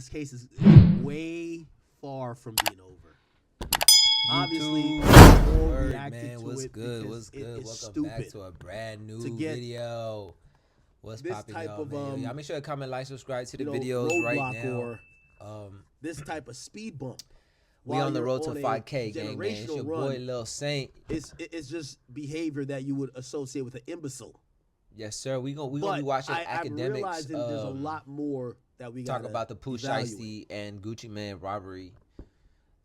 this case is way far from being over. Obviously, YouTube, all word, reacted man, to what's it good? because What's it good? is Welcome back stupid to a brand new to get video. What's this popping, type y'all, of man? Y'all make sure to comment, like, subscribe to the you know, videos right roadblock now. or this type of speed bump. We while on the you're road to on a 5K, gang, man. It's generational your run. boy, Lil Saint. It's just behavior that you would associate with an imbecile. Yes, sir. We gonna be But watching I'm academics. realizing there's a lot more that we talk gotta about the Pooh Shiesty and Gucci Man robbery,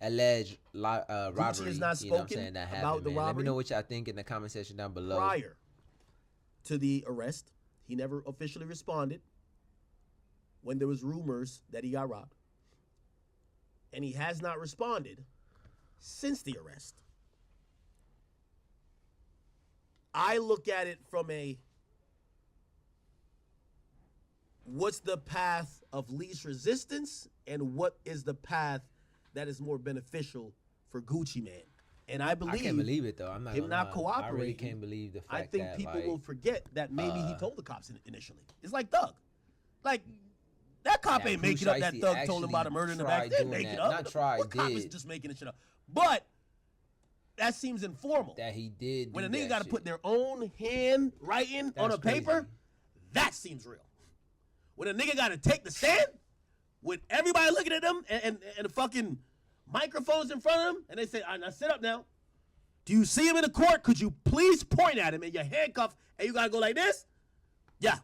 alleged robbery. Gucci has not you know what I'm spoken saying, that about happened, the man. Let me robbery. know what y'all think in the comment section down below. Prior to the arrest, he never officially responded when there was rumors that he got robbed. And he has not responded since the arrest. I look at it from a what's the path of least resistance and what is the path that is more beneficial for Gucci Man. And I can't believe it though. I'm not him gonna not lie. cooperating. I really can't believe the fact I think that people like, will forget that maybe he told the cops initially. It's like Thug. Like, that cop ain't making up that Thug told him about a murder in the back. They didn't make it up. Not try, what cop is just making this shit up? But that seems informal. That he did. When a nigga got to put their own hand writing on a paper, that seems real. When a nigga got to take the stand with everybody looking at them and the fucking microphones in front of them, and they say, all right, now sit up now. Do you see him in the court? Could you please point at him and you're handcuffed and you got to go like this? Yeah.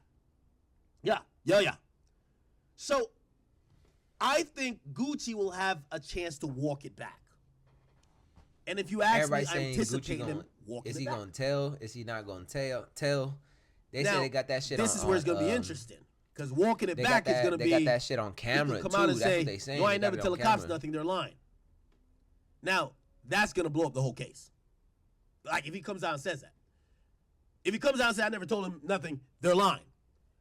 So I think Gucci will have a chance to walk it back. And if you ask me, I anticipate him walking it back. Is he going to tell? Is he not going to tell? They say they got that shit this on. This is where it's going to be interesting. Because walking it back is going to be. They got that shit on camera, come too. out and That's say, what they saying. No, I ain't never tell the cops nothing. They're lying. Now, that's going to blow up the whole case. Like, if he comes out and says that. If he comes out and says, I never told him nothing, they're lying.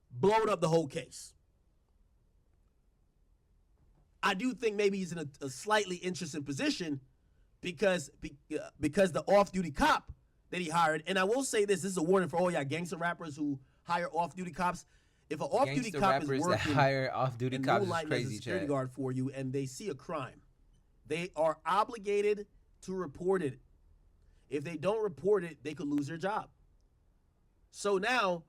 Blowing up the whole case. I do think maybe he's in a slightly interesting position because the off-duty cop that he hired, and I will say this is a warning for all y'all gangster rappers who hire off-duty cops. If an off-duty cop is working that hire off-duty cops is crazy, as a security guard for you and they see a crime, they are obligated to report it. If they don't report it, they could lose their job. So now,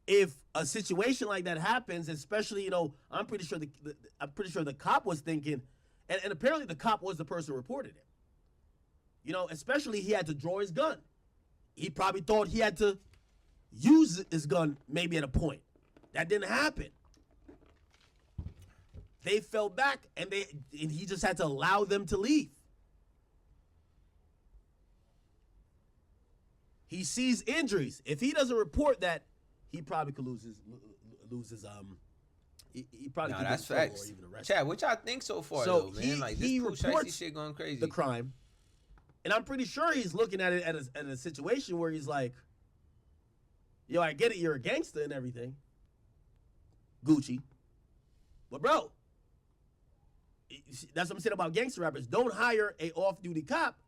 if a situation like that happens, especially, I'm pretty sure the cop was thinking, and apparently the cop was the person who reported it. Especially he had to draw his gun. He probably thought he had to use his gun maybe at a point. That didn't happen. They fell back, and he just had to allow them to leave. He sees injuries. If he doesn't report that, he probably could lose his he probably could that's get in trouble facts. or even arrested. Chad, what y'all think so far, So though, man? Like, he this Pooh reports shit going crazy. the crime, and I'm pretty sure he's looking at it at a situation where he's like, yo, I get it, you're a gangster and everything, Gucci, but bro, that's what I'm saying about gangster rappers. Don't hire a off-duty cop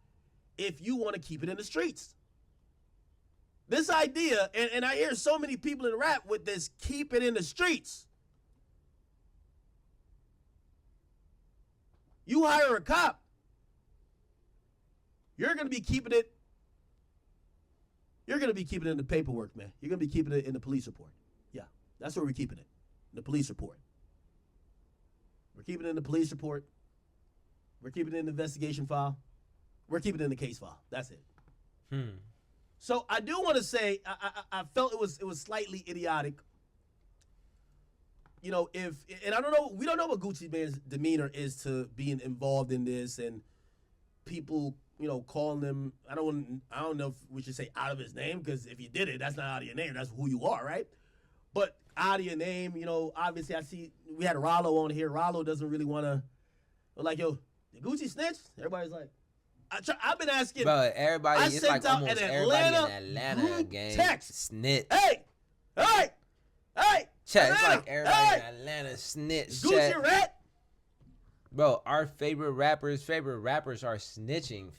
if you want to keep it in the streets. This idea, and I hear so many people in rap with this keep it in the streets. You hire a cop, you're going to be keeping it in the paperwork, man. You're going to be keeping it in the police report. Yeah, that's where we're keeping it, in the police report. We're keeping it in the police report. We're keeping it in the investigation file. We're keeping it in the case file. That's it. So I do want to say I felt it was slightly idiotic. And I don't know, we don't know what Gucci Mane's demeanor is to being involved in this, and people, calling him. I don't know if we should say out of his name, because if you did it, that's not out of your name. That's who you are, right? But out of your name, obviously I see we had Rollo on here. Rollo doesn't really want to, like, yo, did Gucci snitch? Everybody's like. I've been asking. Bro, everybody, it's like almost everybody in Atlanta gang snitch. Hey! Chat, it's like everybody in Atlanta snitch. Gucci rat? Bro, our favorite rappers are snitching.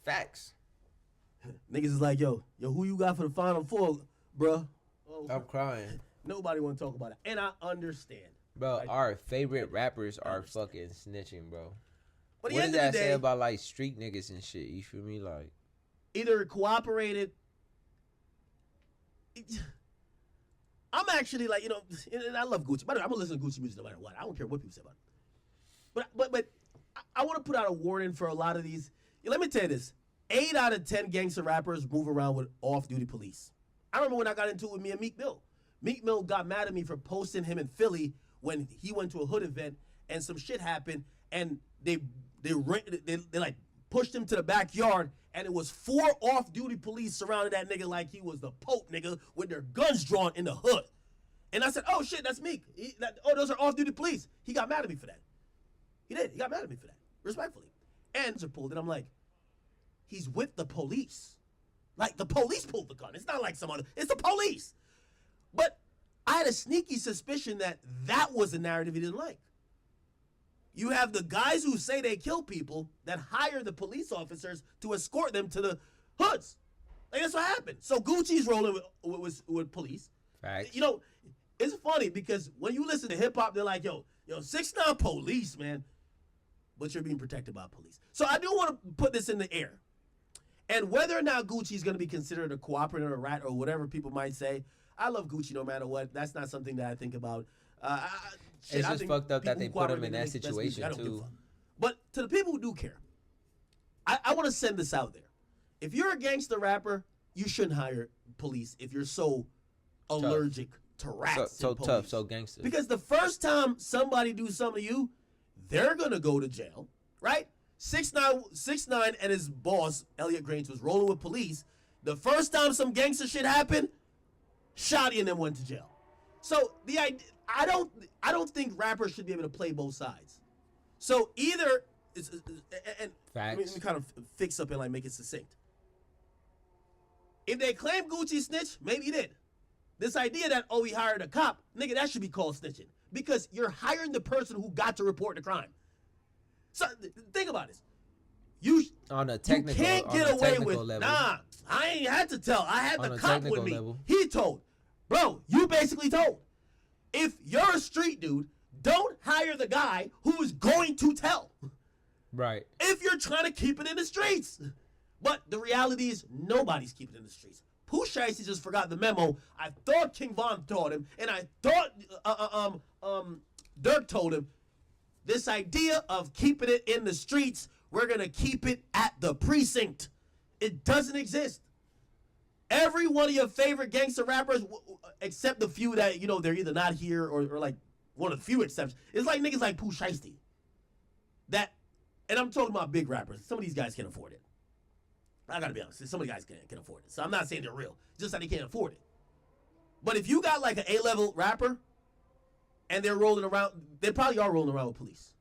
Facts. Niggas is like, yo, who you got for the Final Four, bro? I'm crying. Nobody want to talk about it. And I understand. Bro, Like, our favorite rappers are understand. fucking snitching, bro. But at the What end does of that the say day, about like street niggas and shit? You feel me? Like, either cooperated. I'm actually like, and I love Gucci. By the way, I'm gonna listen to Gucci music no matter what. I don't care what people say about it. But I want to put out a warning for a lot of these. Let me tell you this: 8 out of 10 gangster rappers move around with off-duty police. I remember when I got into it with me and Meek Mill. Meek Mill got mad at me for posting him in Philly when he went to a hood event and some shit happened, and they like pushed him to the backyard, and it was 4 off-duty police surrounding that nigga like he was the Pope, nigga, with their guns drawn in the hood. And I said, oh shit, that's Meek. Those are off-duty police. He got mad at me for that. He did. He got mad at me for that, respectfully. And I pulled it. I'm like, he's with the police. Like, the police pulled the gun. It's not like some other, it's the police. But I had a sneaky suspicion that that was a narrative he didn't like. You have the guys who say they kill people that hire the police officers to escort them to the hoods. Like, that's what happened. So Gucci's rolling with police. facts. It's funny because when you listen to hip hop, they're like, yo, 6ix9ine police, man. But you're being protected by police. So I do want to put this in the air. And whether or not Gucci's going to be considered a cooperative or a rat or whatever people might say, I love Gucci no matter what. That's not something that I think about. It's just fucked up that they put him in that situation, too. But to the people who do care, I want to send this out there. If you're a gangster rapper, you shouldn't hire police if you're so allergic to rats. So and police. tough, so gangster. Because the first time somebody do something to you, they're going to go to jail, right? 6ix9ine and his boss, Elliot Grange, was rolling with police. The first time some gangster shit happened, Shotty and them went to jail. So the idea, I don't think rappers should be able to play both sides. So either and let me kind of fix up and like make it succinct. If they claim Gucci snitch, maybe he did. This idea that he hired a cop, nigga, that should be called snitching because you're hiring the person who got to report the crime. So think about this. You can't get away with level. Nah. I ain't had to tell. I had the cop with me. Level. He told, bro. You basically told. If you're a street dude, don't hire the guy who is going to tell. Right. If you're trying to keep it in the streets, but the reality is nobody's keeping it in the streets. Pooh Shiesty just forgot the memo. I thought King Von taught him, and I thought Dirk told him. This idea of keeping it in the streets, we're going to keep it at the precinct. It doesn't exist. Every one of your favorite gangster rappers, except the few that, they're either not here or like one of the few exceptions, it's like niggas like Pooh Shiesty. And I'm talking about big rappers. Some of these guys can't afford it. I got to be honest. Some of the guys can't afford it. So I'm not saying they're real. Just that they can't afford it. But if you got like an A-level rapper, and they're rolling around, they probably are rolling around with police.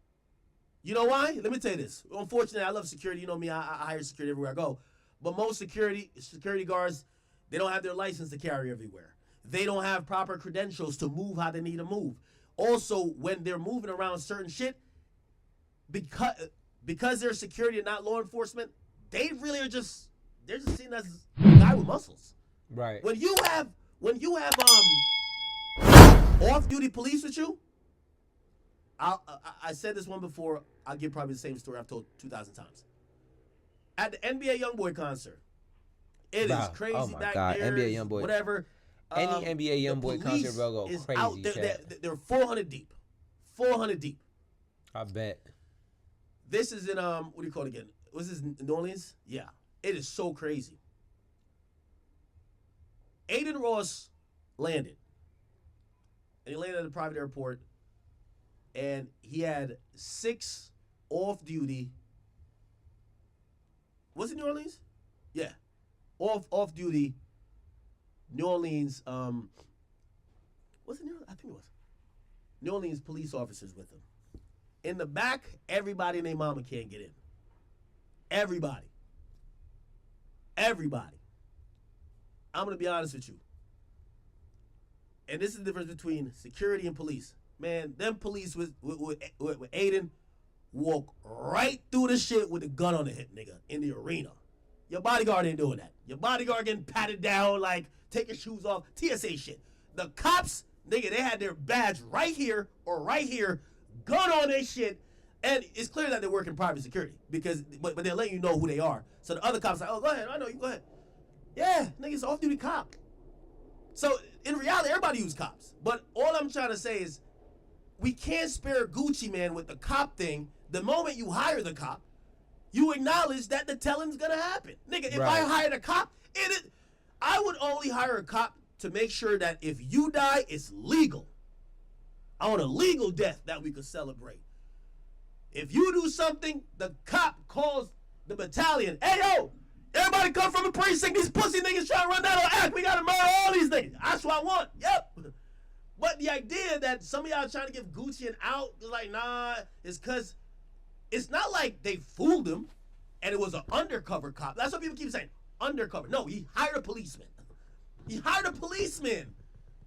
You know why? Let me tell you this. Unfortunately, I love security. You know me, I hire security everywhere I go. But most security guards, they don't have their license to carry everywhere. They don't have proper credentials to move how they need to move. Also, when they're moving around certain shit, because they're security and not law enforcement, they really are just seen as a guy with muscles. Right. When you have off-duty police with you, I said this one before. I'll give probably the same story I've told 2,000 times. At the NBA YoungBoy concert, it is crazy oh my back God. there. NBA YoungBoy. Whatever. Any NBA YoungBoy concert, bro, go crazy. Out there, they're 400 deep. 400 deep. I bet. This is in, what do you call it again? Was this New Orleans? Yeah. It is so crazy. Aiden Ross landed. And he landed at a private airport. And he had 6 off-duty. Was it New Orleans? Yeah. Off-duty New Orleans, was it New Orleans? I think it was. New Orleans police officers with him. In the back, everybody and their mama can't get in. Everybody. Everybody. I'm going to be honest with you. And this is the difference between security and police. Man, them police with Aiden walk right through the shit with a gun on the hip, nigga, in the arena. Your bodyguard ain't doing that. Your bodyguard getting patted down, like, take your shoes off, TSA shit. The cops Nigga, they had their badge right here or right here, gun on their shit, and it's clear that they work in private security because, but they're letting you know who they are. So the other cops are like, oh, go ahead, I know you, go ahead. Yeah, nigga's off-duty cop. So in reality, everybody use cops. But all I'm trying to say is, we can't spare Gucci Man with the cop thing. The moment you hire the cop, you acknowledge that the telling's gonna happen. Nigga, if I hired a cop, I would only hire a cop to make sure that if you die, it's legal. I want a legal death that we could celebrate. If you do something, the cop calls the battalion. Hey, yo, everybody come from the precinct. These pussy niggas trying to run down on act. We got to murder all these niggas. That's what I want. Yep. But the idea that some of y'all trying to give Gucci an out, is like, nah, is because it's not like they fooled him and it was an undercover cop. That's what people keep saying. Undercover. No, he hired a policeman. He hired a policeman. It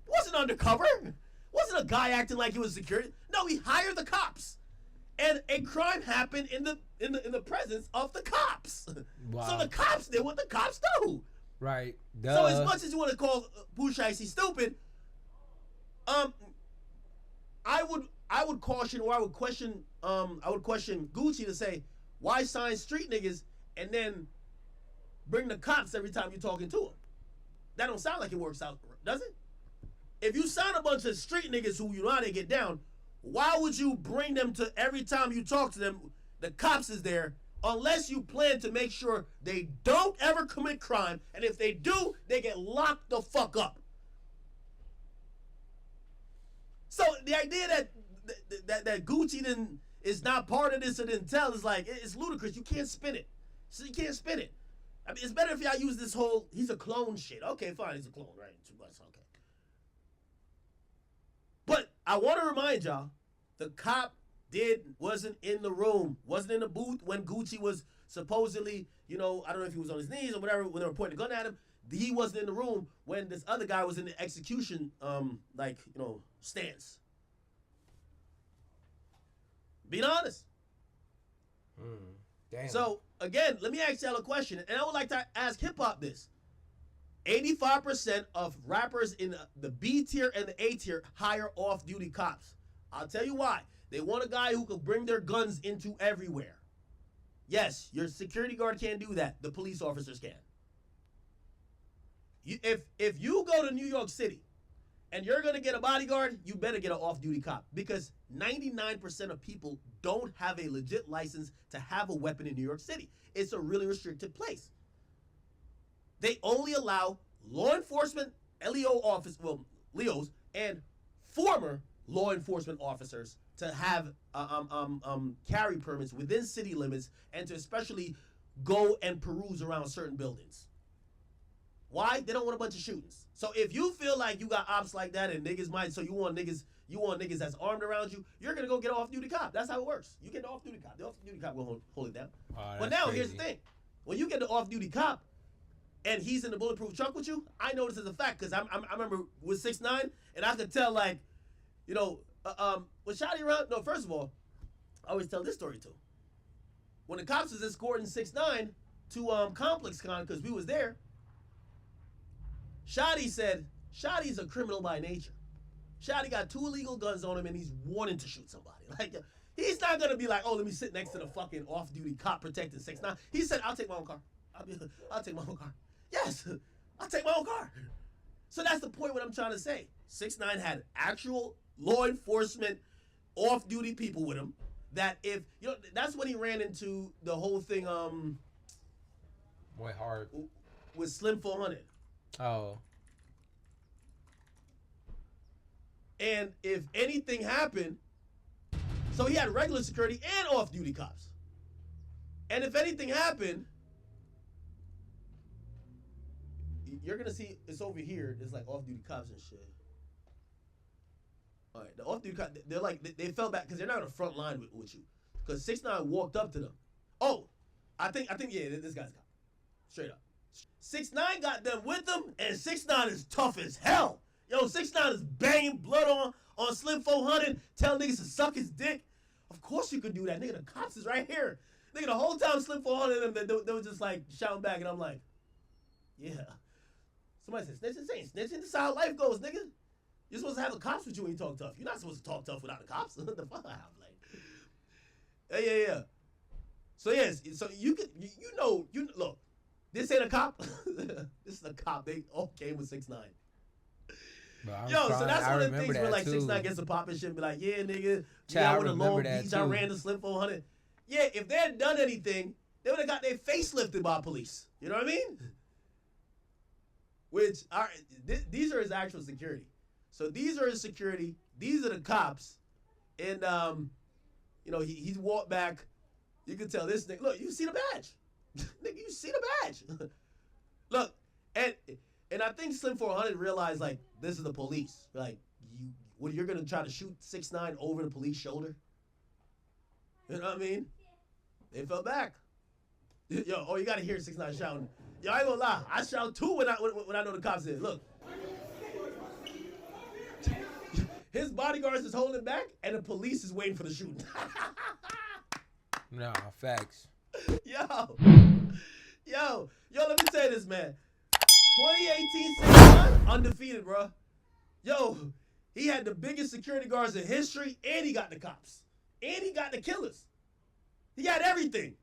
wasn't undercover. It wasn't a guy acting like he was security. No, he hired the cops. And a crime happened in the presence of the cops. Wow. So the cops did what the cops do. Right. Duh. So as much as you want to call Pooh Shiesty stupid, I would caution, or I would question Gucci to say, why sign street niggas and then bring the cops every time you're talking to them? That don't sound like it works out, does it? If you sign a bunch of street niggas who you know how they get down, why would you bring them to every time you talk to them, the cops is there, unless you plan to make sure they don't ever commit crime, and if they do, they get locked the fuck up. So the idea that Gucci is not part of this or didn't tell is like, it's ludicrous. You can't spin it. So you can't spin it. I mean, it's better if y'all use this whole, he's a clone shit. Okay, fine, he's a clone, right? 2 months, okay. But I want to remind y'all, the cop wasn't in the room, wasn't in the booth when Gucci was supposedly, I don't know if he was on his knees or whatever, when they were pointing a gun at him. He wasn't in the room when this other guy was in the execution, stance. Being honest. Damn. So, again, let me ask y'all a question, and I would like to ask hip-hop this. 85% of rappers in the B tier and the A tier hire off-duty cops. I'll tell you why. They want a guy who can bring their guns into everywhere. Yes, your security guard can't do that. The police officers can. If you go to New York City and you're going to get a bodyguard, you better get an off-duty cop, because 99% of people don't have a legit license to have a weapon in New York City. It's a really restricted place. They only allow law enforcement, Leos, and former law enforcement officers to have carry permits within city limits and to especially go and peruse around certain buildings. Why? They don't want a bunch of shootings. So if you feel like you got ops like that and niggas might, so you want niggas that's armed around you, you're gonna go get an off-duty cop. That's how it works. You get the off-duty cop. The off-duty cop will hold it down. But now here's the thing: when you get the off-duty cop and he's in the bulletproof truck with you, I know this as a fact because I remember with 6ix9ine and I could tell was Shotty around? No, first of all, I always tell this story too. When the cops was escorting 6ix9ine to Complex Con because we was there. Shotty said, Shotty's a criminal by nature. Shotty got 2 illegal guns on him and he's wanting to shoot somebody. Like, he's not going to be like, oh, let me sit next to the fucking off-duty cop protecting 6ix9ine. He said, I'll take my own car. I'll take my own car. Yes, I'll take my own car. So that's the point what I'm trying to say. 6ix9ine had actual law enforcement off-duty people with him that if, that's when he ran into the whole thing Boy, hard. with Slim 400. Oh. And if anything happened, so he had regular security and off-duty cops. And if anything happened, you're going to see, it's over here, it's like off-duty cops and shit. All right, the off-duty cops, they're like, they fell back because they're not on the front line with you. Because 6ix9ine walked up to them. Oh, I think, yeah, this guy's a cop. Straight up. 6ix9ine got them with him, and 6ix9ine is tough as hell. Yo, 6ix9ine is banging blood on Slim 400, telling niggas to suck his dick. Of course you could do that. Nigga, the cops is right here. Nigga, the whole time Slim 400 and them, they were just like shouting back, and I'm like, yeah. Somebody said, snitching ain't snitching. This is how life goes, nigga. You're supposed to have the cops with you when you talk tough. You're not supposed to talk tough without the cops. What the fuck? Like, yeah. So yes, so you look. This ain't a cop. This is a cop. They all came with 6ix9ine. Yo, so that's one of the things where like 6ix9ine gets a pop and shit and be like, yeah, nigga, yeah, I went to Long Beach, I ran the Slim 400. Yeah, if they had done anything, they would have got their face lifted by police. You know what I mean? Which are these are his actual security. So these are his security. These are the cops, and he walked back. You can tell this nigga. Look, you see the badge, nigga. You see the badge. Look, and I think Slim 400 realized like this is the police. Like you're gonna try to shoot 6ix9ine over the police shoulder. You know what I mean? They fell back. Yo, you gotta hear 6ix9ine shouting. Yo, I ain't gonna lie, I shout too when I know the cops is. Look. His bodyguards is holding back, and the police is waiting for the shooting. Nah, facts. Yo, let me tell you this, man. 2018 6ix9ine, undefeated, bro. Yo, he had the biggest security guards in history, and he got the cops. And he got the killers. He got everything.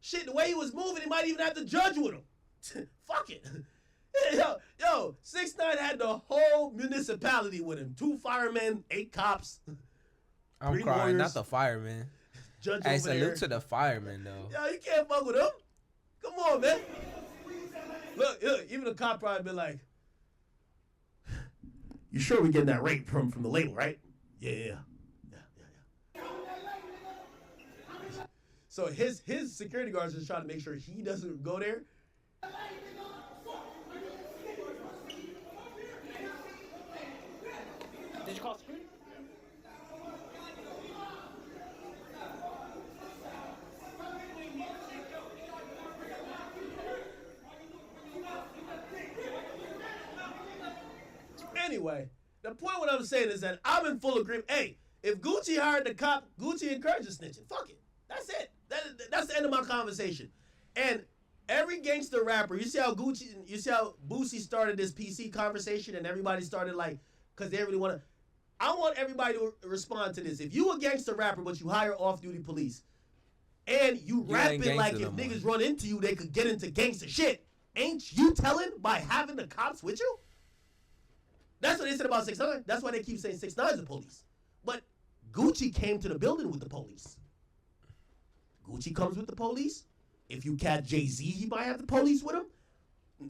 Shit, the way he was moving, he might even have the judge with him. Fuck it. Yo, 6ix9ine had the whole municipality with him. 2 firemen, 8 cops. I'm crying, warriors. Not the firemen. Judge hey, over salute there. To the firemen, though. Yo, you can't fuck with him. Come on, man. Look, even the cop probably been like, you sure we getting that rate from the label, right? Yeah. So his security guards is trying to make sure he doesn't go there. Did you call security? Anyway, the point what I'm saying is that I'm in full agreement. Hey, if Gucci hired the cop, Gucci encourages snitching. Fuck it. That's it. That's the end of my conversation. And every gangster rapper, you see how Boosie started this PC conversation and everybody started like, because they really want to. I want everybody to respond to this. If you a gangster rapper, but you hire off-duty police, and you rapping like if niggas run into you, they could get into gangster shit, ain't you telling by having the cops with you? That's what they said about 6ix9ine. That's why they keep saying 6ix9ine's the police. But Gucci came to the building with the police. Gucci comes with the police. If you catch Jay-Z, he might have the police with him.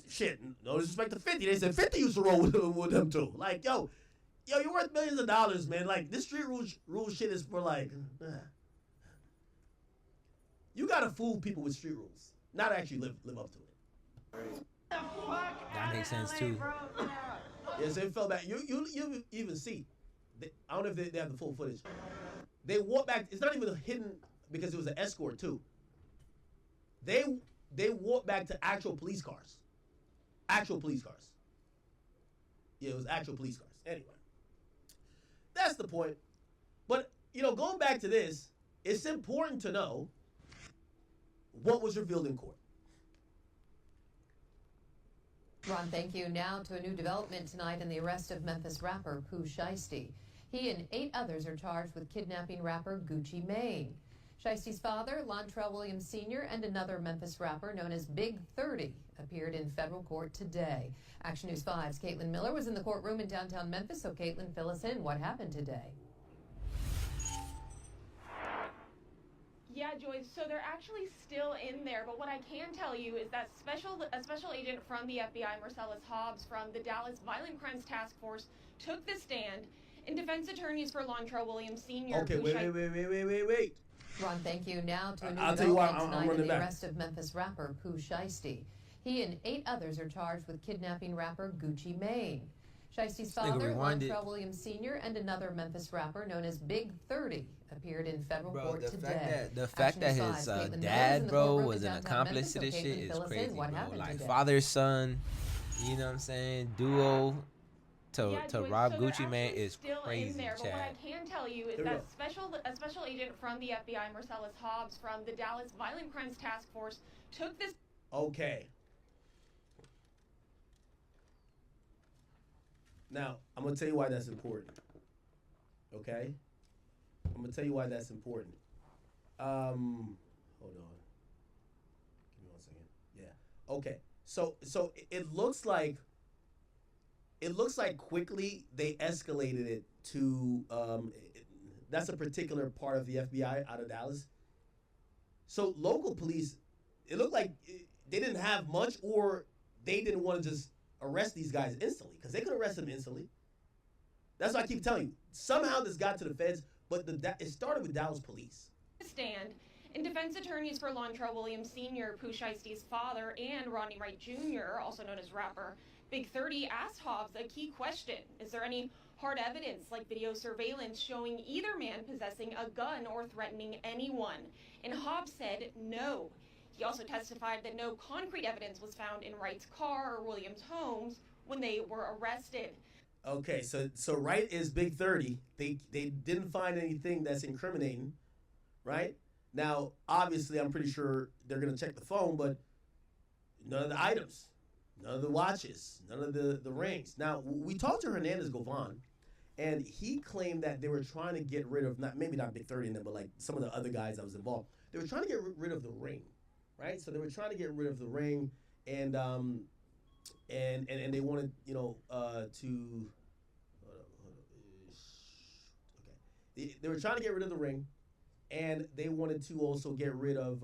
Shit, no disrespect to 50. They said 50 used to roll with them too. Like, yo, you're worth millions of dollars, man. Like, this street rule shit is for like, you gotta fool people with street rules, not actually live up to it. That makes sense too. Yeah, so it fell back. You even see, I don't know if they have the full footage. They walked back. It's not even hidden because it was an escort too. They walked back to actual police cars. Actual police cars. Yeah, it was actual police cars. Anyway, that's the point. But, going back to this, it's important to know what was revealed in court. Ron, thank you. Now to a new development tonight in the arrest of Memphis rapper Pooh Shiesty. He and 8 others are charged with kidnapping rapper Gucci Mane. Shiesty's father, Lontrell Williams Sr., and another Memphis rapper known as Big 30 appeared in federal court today. Action News 5's Caitlin Miller was in the courtroom in downtown Memphis. So, Caitlin, fill us in. What happened today? Yeah, Joyce, so they're actually still in there, but what I can tell you is that a special agent from the FBI, Marcellus Hobbs, from the Dallas Violent Crimes Task Force, took the stand, and defense attorneys for Lontrell Williams Sr. Okay, wait. Ron, thank you. Now to a new I'll tell you why development I'm tonight in running the back. arrest of Memphis rapper Pooh Shiesty. He and 8 others are charged with kidnapping rapper Gucci Mane. Shiesty's father, Lontrell Williams Sr., and another Memphis rapper known as Big 30 appeared in federal court today. The fact that his dad, bro, was an accomplice to this shit is crazy, bro. Like, father, son, you know what I'm saying, duo to rob Gucci Mane is crazy, Chad. But what I can tell you is that a special agent from the FBI, Marcellus Hobbs, from the Dallas Violent Crimes Task Force, took this... Okay. Now, I'm going to tell you why that's important. Okay? I'm going to tell you why that's important. Hold on. Give me 1 second. Yeah. Okay. So it looks like quickly they escalated it to that's a particular part of the FBI out of Dallas. So local police, it looked like they didn't have much, or they didn't want to just arrest these guys instantly, because they could arrest them instantly. That's what I keep telling you. Somehow this got to the feds, but it started with Dallas police. Stand. And defense attorneys for Lontrell Williams Sr., Pooh Shiesty's father, and Rodney Wright Jr., also known as rapper Big 30, asked Hobbs a key question. Is there any hard evidence, like video surveillance, showing either man possessing a gun or threatening anyone? And Hobbs said no. He also testified that no concrete evidence was found in Wright's car or Williams' homes when they were arrested. Okay, so Wright is Big 30. They didn't find anything that's incriminating, right? Now, obviously, I'm pretty sure they're going to check the phone, but none of the items, none of the watches, none of the rings. Now, we talked to Hernandez Govan, and he claimed that they were trying to get rid of, maybe not Big 30 in them, but like some of the other guys that was involved. They were trying to get rid of the ring, right? So they were trying to get rid of the ring, and they wanted, to, okay. They were trying to get rid of the ring, and they wanted to also get rid of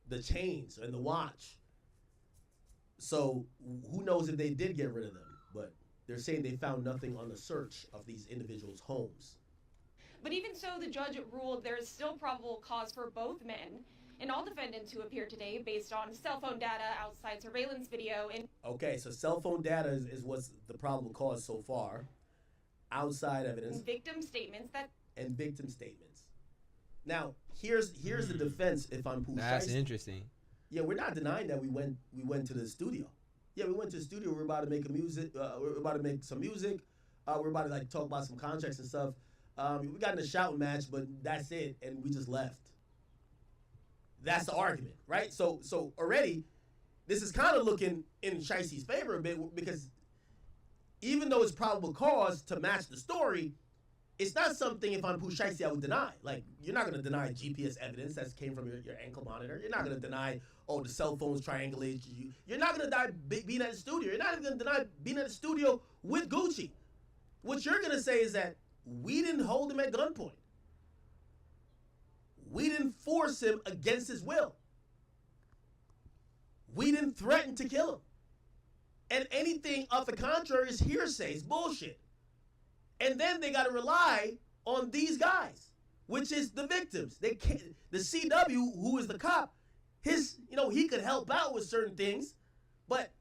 the chains and the watch. So who knows if they did get rid of them, but they're saying they found nothing on the search of these individuals' homes. But even so, the judge ruled there is still probable cause for both men and all defendants who appeared today based on cell phone data, outside surveillance video, and... Okay, so cell phone data is what's the probable cause so far. Outside evidence. Victim statements that... And victim statements. Now, here's the defense if I'm Pooh Shiesty. That's interesting. Yeah, we're not denying that we went to the studio. Yeah, we went to the studio. We're about to make we're about to make some music. We're about to talk about some contracts and stuff. We got in a shouting match, but that's it, and we just left. That's the argument, right? So already, this is kind of looking in Shiesty's favor a bit, because even though it's probable cause to match the story, it's not something, if I'm Pooh Shiesty, I would deny. Like, you're not going to deny GPS evidence that came from your ankle monitor. You're not going to deny, the cell phones triangulated you. You're not going to deny being at the studio. You're not even going to deny being at the studio with Gucci. What you're going to say is that we didn't hold him at gunpoint. We didn't force him against his will. We didn't threaten to kill him. And anything of the contrary is hearsay, it's bullshit. And then they got to rely on these guys, which is the victims. They can't, the CW, who is the cop, he could help out with certain things, but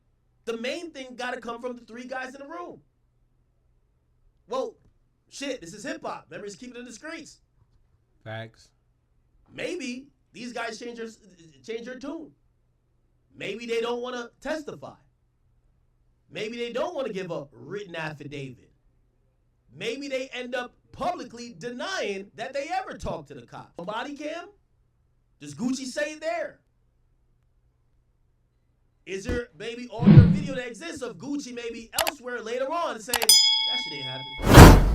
the main thing got to come from the three guys in the room. Well, shit, this is hip hop. Remember, he's keeping it in the streets. Facts. Maybe these guys change their tune. Maybe they don't want to testify. Maybe they don't want to give a written affidavit. Maybe they end up publicly denying that they ever talked to the cop. On body cam? Does Gucci say it there? Is there maybe audio or video that exists of Gucci maybe elsewhere later on saying, that shit ain't happening?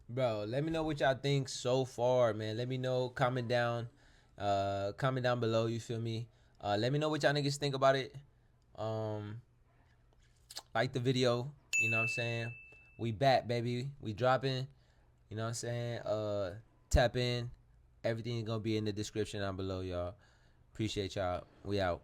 Bro, let me know what y'all think so far, man. Let me know. Comment down below, you feel me? Let me know what y'all niggas think about it. Like the video, you know what I'm saying? We back, baby. We dropping, you know what I'm saying? Tap in. Everything is gonna be in the description down below, y'all. Appreciate y'all. We out.